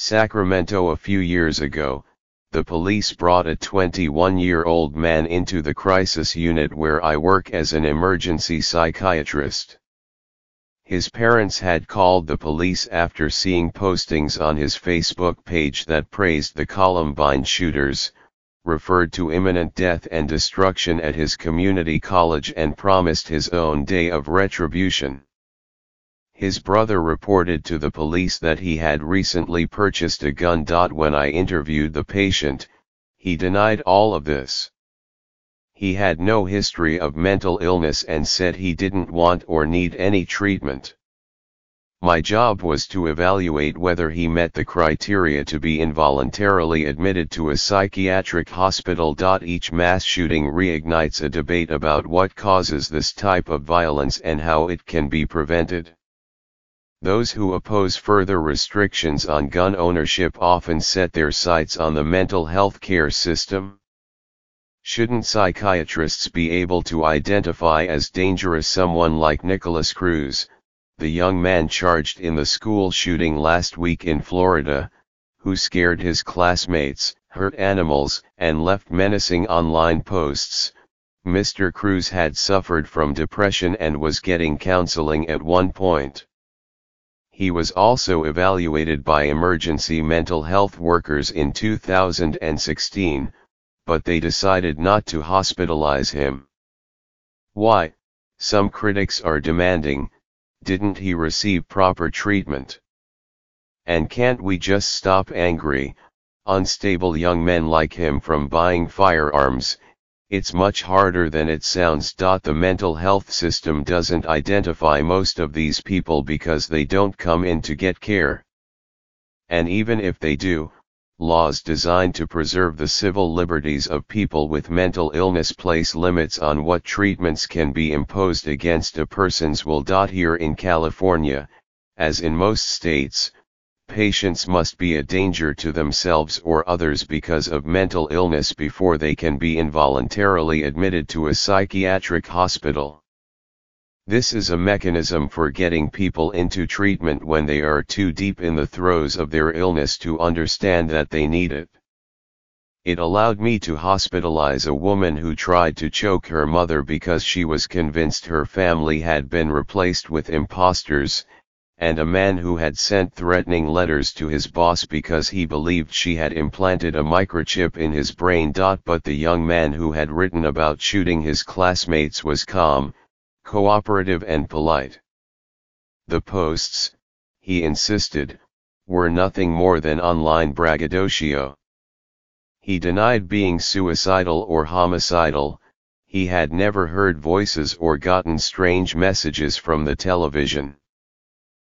Sacramento. A few years ago, the police brought a 21-year-old man into the crisis unit where I work as an emergency psychiatrist. His parents had called the police after seeing postings on his Facebook page that praised the Columbine shooters, referred to imminent death and destruction at his community college, and promised his own day of retribution. His brother reported to the police that he had recently purchased a gun. When I interviewed the patient, he denied all of this. He had no history of mental illness and said he didn't want or need any treatment. My job was to evaluate whether he met the criteria to be involuntarily admitted to a psychiatric hospital. Each mass shooting reignites a debate about what causes this type of violence and how it can be prevented. Those who oppose further restrictions on gun ownership often set their sights on the mental health care system. Shouldn't psychiatrists be able to identify as dangerous someone like Nicholas Cruz, the young man charged in the school shooting last week in Florida, who scared his classmates, hurt animals, and left menacing online posts? Mr. Cruz had suffered from depression and was getting counseling at one point. He was also evaluated by emergency mental health workers in 2016, but they decided not to hospitalize him. Why? Some critics are demanding, didn't he receive proper treatment? And can't we just stop angry, unstable young men like him from buying firearms? It's much harder than it sounds. The mental health system doesn't identify most of these people because they don't come in to get care. And even if they do, laws designed to preserve the civil liberties of people with mental illness place limits on what treatments can be imposed against a person's will. Here in California, as in most states, patients must be a danger to themselves or others because of mental illness before they can be involuntarily admitted to a psychiatric hospital. This is a mechanism for getting people into treatment when they are too deep in the throes of their illness to understand that they need it. It allowed me to hospitalize a woman who tried to choke her mother because she was convinced her family had been replaced with imposters, and a man who had sent threatening letters to his boss because he believed she had implanted a microchip in his brain. But the young man who had written about shooting his classmates was calm, cooperative and polite. The posts, he insisted, were nothing more than online braggadocio. He denied being suicidal or homicidal. He had never heard voices or gotten strange messages from the television.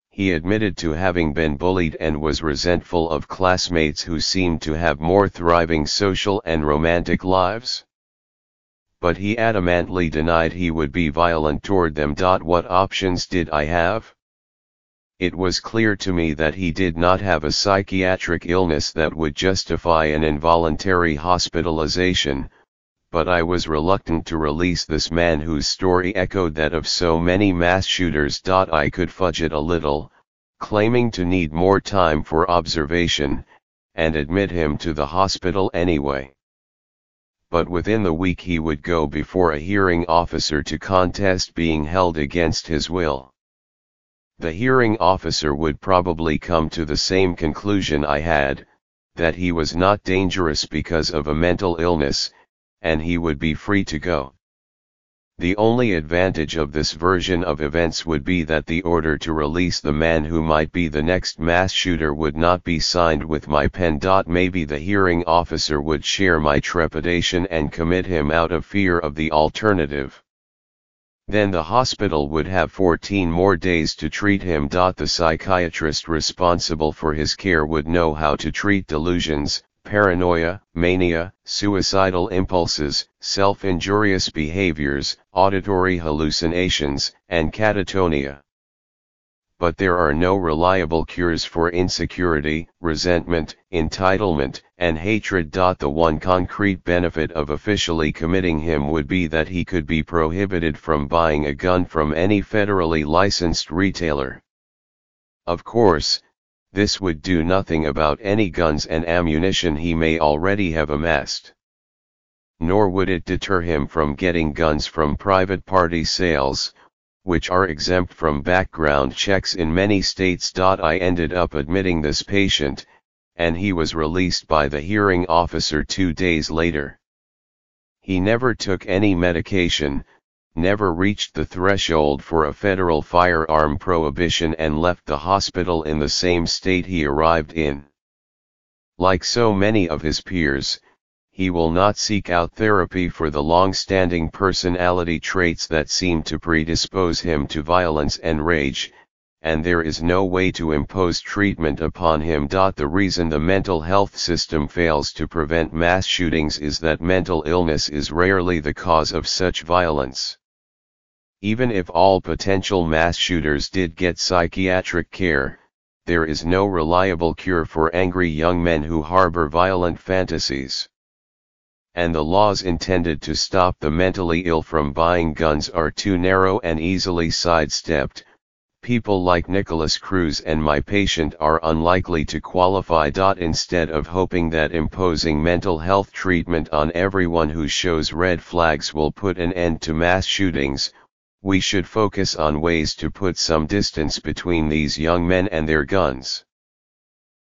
He admitted to having been bullied and was resentful of classmates who seemed to have more thriving social and romantic lives. But he adamantly denied he would be violent toward them. What options did I have? It was clear to me that he did not have a psychiatric illness that would justify an involuntary hospitalization, but I was reluctant to release this man whose story echoed that of so many mass shooters. I could fudge it a little, claiming to need more time for observation, and admit him to the hospital anyway. But within the week he would go before a hearing officer to contest being held against his will. The hearing officer would probably come to the same conclusion I had, that he was not dangerous because of a mental illness, and he would be free to go. The only advantage of this version of events would be that the order to release the man who might be the next mass shooter would not be signed with my pen. Maybe the hearing officer would share my trepidation and commit him out of fear of the alternative. Then the hospital would have 14 more days to treat him. The psychiatrist responsible for his care would know how to treat delusions, paranoia, mania, suicidal impulses, self-injurious behaviors, auditory hallucinations, and catatonia. But there are no reliable cures for insecurity, resentment, entitlement, and hatred. The one concrete benefit of officially committing him would be that he could be prohibited from buying a gun from any federally licensed retailer. Of course, this would do nothing about any guns and ammunition he may already have amassed. Nor would it deter him from getting guns from private party sales, which are exempt from background checks in many states. I ended up admitting this patient, and he was released by the hearing officer 2 days later. He never took any medication, never reached the threshold for a federal firearm prohibition, and left the hospital in the same state he arrived in. Like so many of his peers, he will not seek out therapy for the long-standing personality traits that seem to predispose him to violence and rage, and there is no way to impose treatment upon him. The reason the mental health system fails to prevent mass shootings is that mental illness is rarely the cause of such violence. Even if all potential mass shooters did get psychiatric care, there is no reliable cure for angry young men who harbor violent fantasies. And the laws intended to stop the mentally ill from buying guns are too narrow and easily sidestepped. People like Nicholas Cruz and my patient are unlikely to qualify. Instead of hoping that imposing mental health treatment on everyone who shows red flags will put an end to mass shootings, we should focus on ways to put some distance between these young men and their guns.